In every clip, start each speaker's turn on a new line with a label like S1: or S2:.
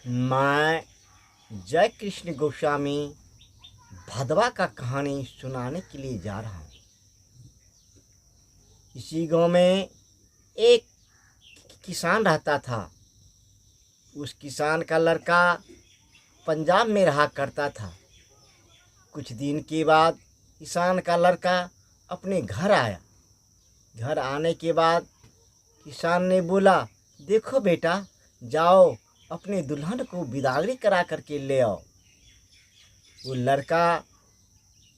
S1: मैं जय कृष्ण गोस्वामी भदवा का कहानी सुनाने के लिए जा रहा हूँ। इसी गांव में एक किसान रहता था। उस किसान का लड़का पंजाब में रहा करता था। कुछ दिन के बाद किसान का लड़का अपने घर आया। घर आने के बाद किसान ने बोला, देखो बेटा, जाओ अपने दुल्हन को बिदागरी करा करके ले आओ। वो लड़का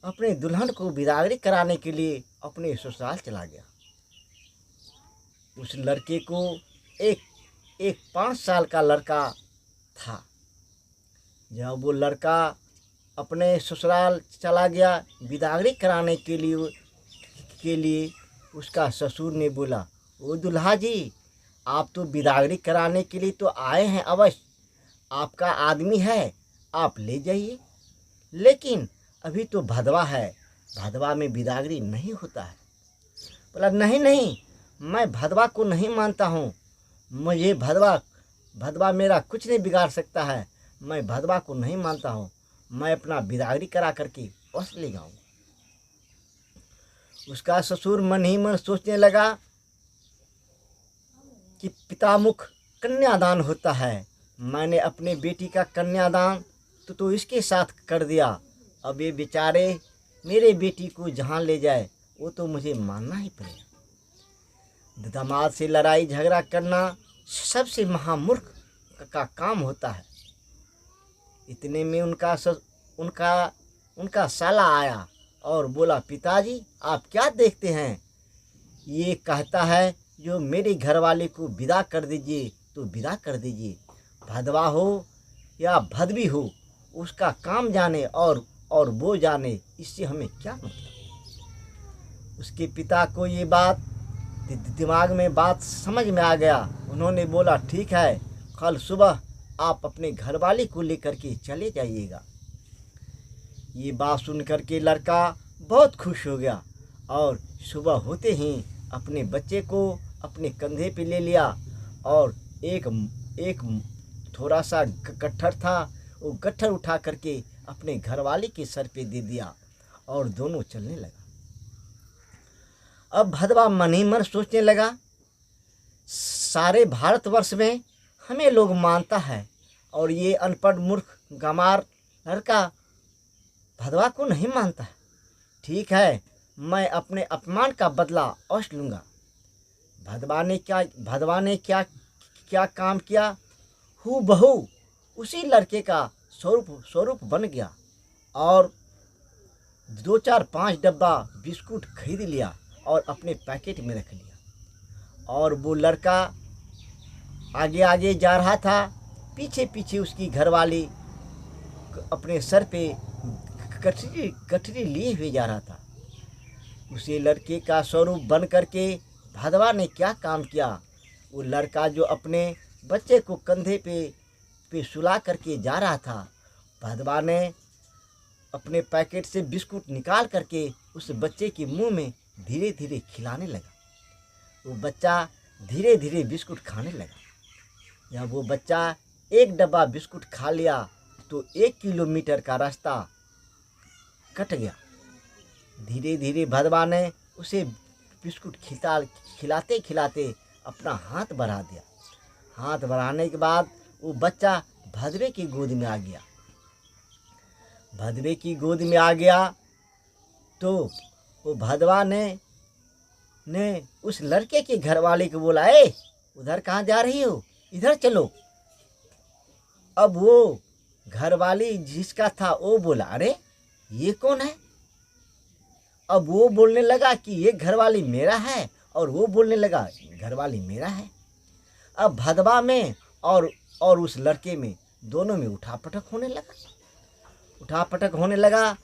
S1: अपने दुल्हन को बिदागरी कराने के लिए अपने ससुराल चला गया। उस लड़के को एक 5 साल का लड़का था। जब वो लड़का अपने ससुराल चला गया बिदागरी कराने के लिए उसका ससुर ने बोला, ओ दुल्हा जी, आप तो बिदागरी कराने के लिए तो आए हैं, अवश्य आपका आदमी है, आप ले जाइए, लेकिन अभी तो भदवा है, भदवा में बिदागरी नहीं होता है। बोला, नहीं नहीं, मैं भदवा को नहीं मानता हूँ, मुझे भदवा मेरा कुछ नहीं बिगाड़ सकता है, मैं भदवा को नहीं मानता हूँ, मैं अपना बिदागरी करा करके बस ले जाऊँगा। उसका ससुर मन ही मन सोचने लगा कि पितामुख कन्यादान होता है, मैंने अपने बेटी का कन्यादान तो इसके साथ कर दिया, अब ये बेचारे मेरे बेटी को जहाँ ले जाए वो तो मुझे मानना ही पड़ेगा। दामाद से लड़ाई झगड़ा करना सबसे महामूर्ख का काम होता है। इतने में उनका साला आया और बोला, पिताजी आप क्या देखते हैं, ये कहता है जो मेरे घरवाले को विदा कर दीजिए तो विदा कर दीजिए, भदवा हो या भदवी हो उसका काम जाने और वो जाने, इससे हमें क्या मतलब। उसके पिता को ये बात दिमाग में बात समझ में आ गया। उन्होंने बोला, ठीक है, कल सुबह आप अपने घरवाले को लेकर के चले जाइएगा। ये बात सुन कर के लड़का बहुत खुश हो गया और सुबह होते ही अपने बच्चे को अपने कंधे पे ले लिया और एक थोड़ा सा गट्ठर था, वो गट्ठर उठा करके अपने घरवाले के सर पे दे दिया और दोनों चलने लगा। अब भदवा मन ही मन सोचने लगा, सारे भारतवर्ष में हमें लोग मानता है और ये अनपढ़ मूर्ख गंवार लड़का भदवा को नहीं मानता है। ठीक है, मैं अपने अपमान का बदला अवश्य लूँगा। भदवा ने क्या काम किया, हूबहू उसी लड़के का स्वरूप बन गया और 2-4-5 डब्बा बिस्कुट खरीद लिया और अपने पैकेट में रख लिया। और वो लड़का आगे आगे जा रहा था, पीछे पीछे उसकी घरवाली अपने सर पे गठरी लिए हुए जा रहा था। उसी लड़के का स्वरूप बन करके भदवा ने क्या काम किया, वो लड़का जो अपने बच्चे को कंधे पे सुला करके जा रहा था, भदवा ने अपने पैकेट से बिस्कुट निकाल करके उस बच्चे के मुंह में धीरे धीरे खिलाने लगा। वो बच्चा धीरे धीरे बिस्कुट खाने लगा। जब वो बच्चा एक डब्बा बिस्कुट खा लिया तो 1 किलोमीटर का रास्ता कट गया। धीरे धीरे भदवा ने उसे बिस्कुट खिलाते खिलाते अपना हाथ बढ़ा दिया। हाथ बढ़ाने के बाद वो बच्चा भदवे की गोद में आ गया। भदवे की गोद में आ गया तो वो भदवा ने उस लड़के के घरवाले को बोला, ए उधर कहाँ जा रही हो, इधर चलो। अब वो घरवाली जिसका था वो बोला, अरे ये कौन है। अब वो बोलने लगा कि ये घरवाली मेरा है और वो बोलने लगा घरवाली मेरा है। अब भदवा में और उस लड़के में दोनों में उठापटक होने लगा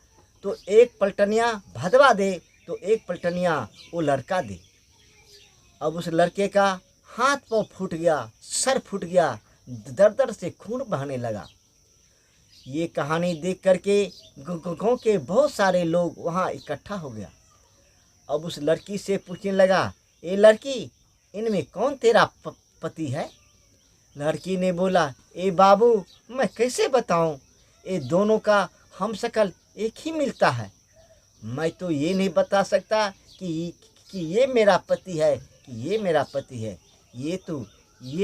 S1: तो एक पलटनिया भदवा दे तो एक पलटनिया वो लड़का दे। अब उस लड़के का हाथ पाँव फूट गया, सर फूट गया, दर से खून बहने लगा। ये कहानी देख करके गाँव के बहुत सारे लोग वहाँ इकट्ठा हो गया। अब उस लड़की से पूछने लगा, ये लड़की, इनमें कौन तेरा पति है। लड़की ने बोला, ए बाबू, मैं कैसे बताऊं, ये दोनों का हम शक्ल एक ही मिलता है। मैं तो ये नहीं बता सकता कि ये मेरा पति है, कि ये मेरा पति है। ये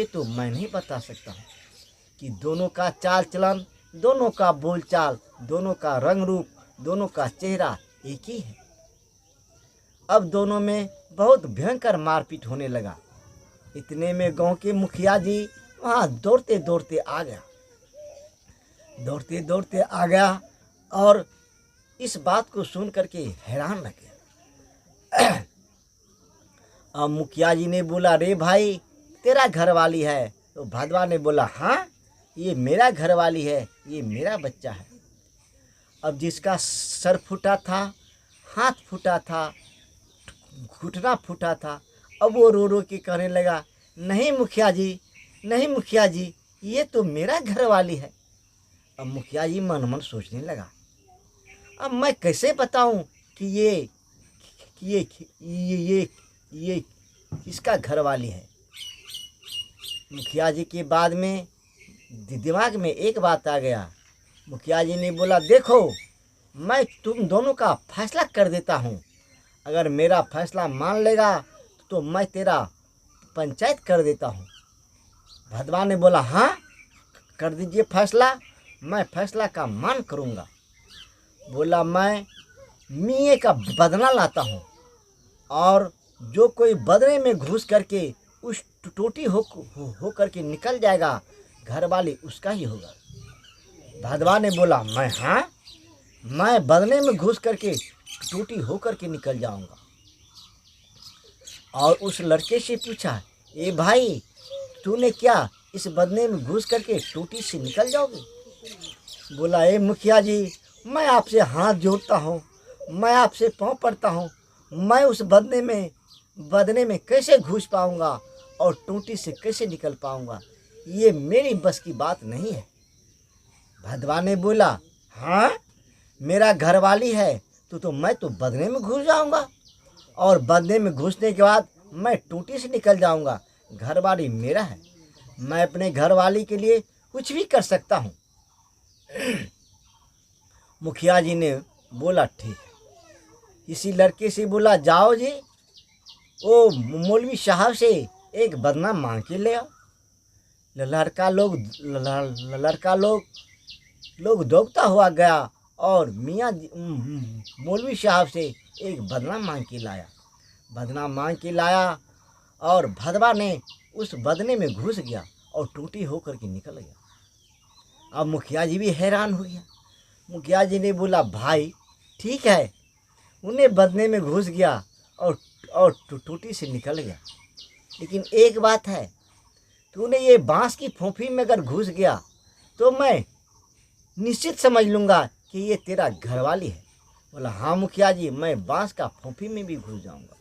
S1: तो मैं नहीं बता सकता हूँ कि दोनों का चाल चलन, दोनों का बोलचाल, दोनों का रंग रूप, दोनों का चेहरा एक ही है। अब दोनों में बहुत भयंकर मारपीट होने लगा। इतने में गांव के मुखिया जी वहाँ दौड़ते दौड़ते आ गया और इस बात को सुन करके हैरान रह गया। अब मुखिया जी ने बोला, रे भाई, तेरा घरवाली है? तो भदवा ने बोला, हाँ, ये मेरा घरवाली है, ये मेरा बच्चा है। अब जिसका सर फूटा था, हाथ फूटा था, घुटना फूटा था, अब वो रो रो के कहने लगा, नहीं मुखिया जी, नहीं मुखिया जी, ये तो मेरा घरवाली है। अब मुखिया जी मन मन सोचने लगा, अब मैं कैसे बताऊं कि ये किसका घरवाली है। मुखिया जी के बाद में दिमाग में एक बात आ गया। मुखिया जी ने बोला, देखो, मैं तुम दोनों का फैसला कर देता हूँ। अगर मेरा फैसला मान लेगा तो मैं तेरा पंचायत कर देता हूँ। भदवा ने बोला, हाँ, कर दीजिए फैसला, मैं फैसला का मान करूँगा। बोला, मैं मियाँ का बदला लाता हूँ और जो कोई बदले में घुस करके उस टोटी हो करके निकल जाएगा, घरवाली उसका ही होगा। भदवा ने बोला, मैं बदले में घुस करके टोटी हो करके निकल जाऊंगा। और उस लड़के से पूछा, ए भाई, तूने क्या इस बदले में घुस करके टोटी से निकल जाओगे? बोला, ए मुखिया जी, मैं आपसे हाथ जोड़ता हूँ, मैं आपसे पाँव पड़ता हूँ, मैं उस बदले में कैसे घुस पाऊँगा और टोटी से कैसे निकल पाऊँगा? ये मेरी बस की बात नहीं है। भदवा ने बोला, हाँ, मेरा घरवाली है तो मैं तो बदले में घुस जाऊँगा और बदले में घुसने के बाद मैं टोटी से निकल जाऊँगा। घरवाली मेरा है, मैं अपने घरवाली के लिए कुछ भी कर सकता हूँ। मुखिया जी ने बोला, ठीक है। इसी लड़के से बोला, जाओ जी, ओ मौलवी साहब से एक बदना मांग के ले आओ। लड़का लोग दौड़ता हुआ गया और मियाँ मौलवी साहब से एक बदना मांग के लाया। बदना मांग के लाया और भदवा ने उस बदने में घुस गया और टूटी होकर के निकल गया। अब मुखिया जी भी हैरान हो गया। मुखिया जी ने बोला, भाई ठीक है, उन्हें बदने में घुस गया और टूटी से निकल गया, लेकिन एक बात है, तूने ये बांस की फोफी में अगर घुस गया तो मैं निश्चित समझ लूँगा कि ये तेरा घरवाली है। बोला, हाँ मुखिया जी, मैं बांस का फोफी में भी घुस जाऊँगा।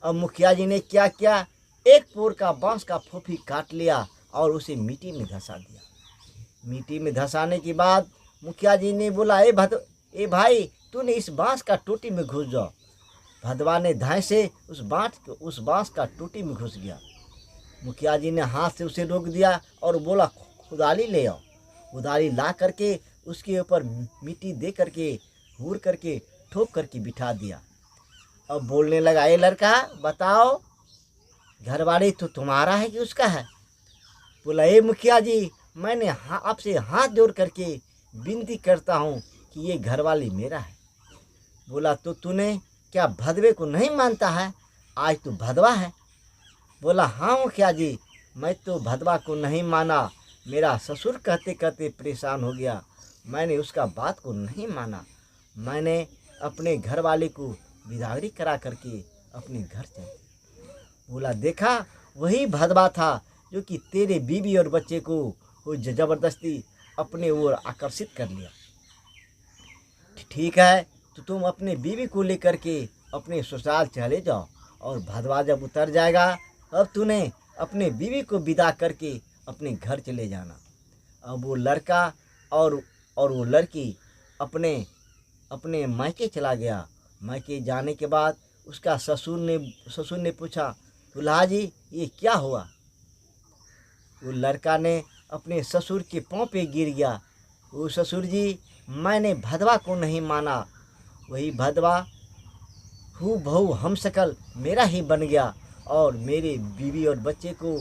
S1: अब मुखिया जी ने क्या किया, एक पोर का बांस का फोफी काट लिया और उसे मिट्टी में धंसा दिया। मिट्टी में धंसाने के बाद मुखिया जी ने बोला, ए भाई, तूने इस बांस का टोटी में घुस जाओ। भदवा ने धाय से उस बांस का टोटी में घुस गया। मुखिया जी ने हाथ से उसे रोक दिया और बोला, खुदाली ले आओ। खुदाली ला करके उसके ऊपर मिट्टी दे करके हूर करके ठोक करके बिठा दिया। अब बोलने लगा, ए लड़का, बताओ, घरवाली तो तुम्हारा है कि उसका है? बोला, ए मुखिया जी, मैंने आपसे हाथ जोड़ करके विनती करता हूँ कि ये घरवाली मेरा है। बोला, तो तूने क्या भदवे को नहीं मानता है? आज तो भदवा है। बोला, हाँ मुखिया जी, मैं तो भदवा को नहीं माना, मेरा ससुर कहते कहते परेशान हो गया, मैंने उसका बात को नहीं माना, मैंने अपने घरवाले को विदागरी करा करके अपने घर चले। बोला, देखा, वही भदवा था जो कि तेरे बीवी और बच्चे को वो ज़बरदस्ती अपने ओर आकर्षित कर लिया। ठीक है, तो तुम अपने बीवी को लेकर के अपने ससुराल चले जाओ और भदवा जब उतर जाएगा अब तूने अपने बीवी को विदा करके अपने घर चले जाना। अब वो लड़का और वो लड़की अपने मायके चला गया। मायके जाने के बाद उसका ससुर ने पूछा, दुल्हा जी, ये क्या हुआ? वो लड़का ने अपने ससुर के पाँव पे गिर गया। वो ससुर जी, मैंने भदवा को नहीं माना, वही भदवा हूँ बहू हम शकल मेरा ही बन गया और मेरे बीवी और बच्चे को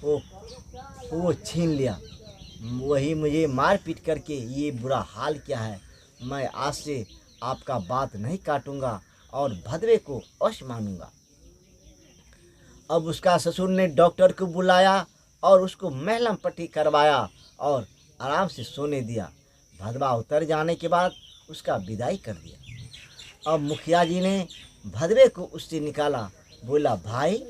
S1: वो वो छीन लिया। वही मुझे मार पीट करके ये बुरा हाल किया है। मैं आज से आपका बात नहीं काटूंगा और भदवे को अवश्य मानूंगा। अब उसका ससुर ने डॉक्टर को बुलाया और उसको महलम पट्टी करवाया और आराम से सोने दिया। भदवा उतर जाने के बाद उसका विदाई कर दिया। अब मुखिया जी ने भदवे को उससे निकाला। बोला, भाई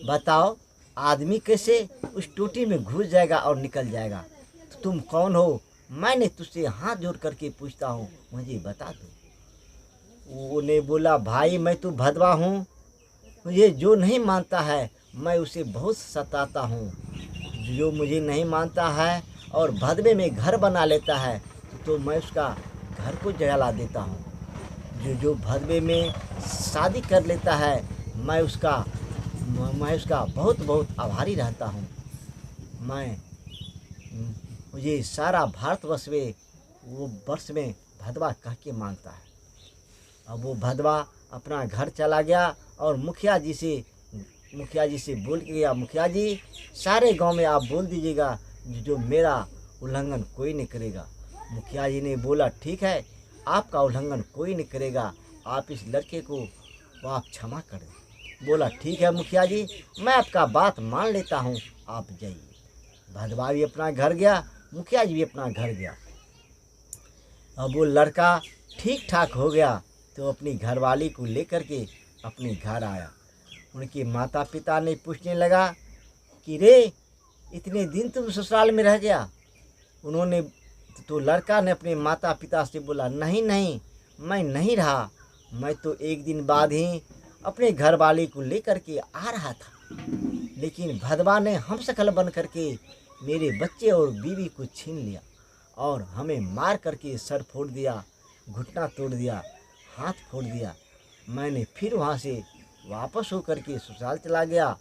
S1: बताओ, आदमी कैसे उस टोटी में घुस जाएगा और निकल जाएगा? तो तुम कौन हो? मैंने तुझसे हाथ जोड़ करके पूछता हूँ, मुझे बता दो। उन्हें बोला, भाई मैं तो भदवा हूँ, मुझे जो नहीं मानता है मैं उसे बहुत सताता हूँ। जो मुझे नहीं मानता है और भदवे में घर बना लेता है तो मैं उसका घर को जला देता हूँ। जो भदवे में शादी कर लेता है मैं उसका बहुत बहुत आभारी रहता हूँ। मुझे सारा भारतवर्ष में वो वर्ष में भदवा कह के मानता है। अब वो भदवा अपना घर चला गया और मुखिया जी से बोल के गया, मुखिया जी सारे गांव में आप बोल दीजिएगा जो मेरा उल्लंघन कोई नहीं करेगा। मुखिया जी ने बोला, ठीक है, आपका उल्लंघन कोई नहीं करेगा, आप इस लड़के को आप क्षमा कर दें। बोला, ठीक है मुखिया जी, मैं आपका बात मान लेता हूँ, आप जाइए। भदवा भी अपना घर गया, मुखिया जी भी अपना घर गया। अब वो लड़का ठीक ठाक हो गया तो अपनी घरवाली को लेकर के अपने घर आया। उनके माता पिता ने पूछने लगा कि रे, इतने दिन तुम ससुराल में रह गया? उन्होंने तो लड़का ने अपने माता पिता से बोला, नहीं नहीं, मैं नहीं रहा, मैं तो एक दिन बाद ही अपने घरवाली को लेकर के आ रहा था, लेकिन भदवा ने हम शकल बन करके मेरे बच्चे और बीवी को छीन लिया और हमें मार करके सर फोड़ दिया, घुटना तोड़ दिया, हाथ फोड़ दिया। मैंने फिर वहाँ से वापस होकर के ससुराल चला गया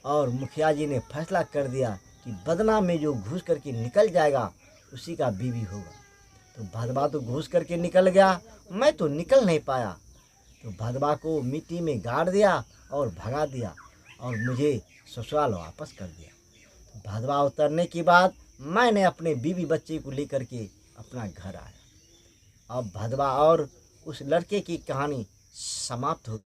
S1: और मुखिया जी ने फैसला कर दिया कि बदनाम में जो घुस करके निकल जाएगा उसी का बीवी होगा। तो भदवा तो घुस करके निकल गया, मैं तो निकल नहीं पाया, तो भदवा को मिट्टी में गाड़ दिया और भगा दिया और मुझे ससुराल वापस कर दिया। तो भदवा उतरने के बाद मैंने अपने बीवी बच्चे को लेकर के अपना घर आया। अब भदवा और उस लड़के की कहानी समाप्त हो गई।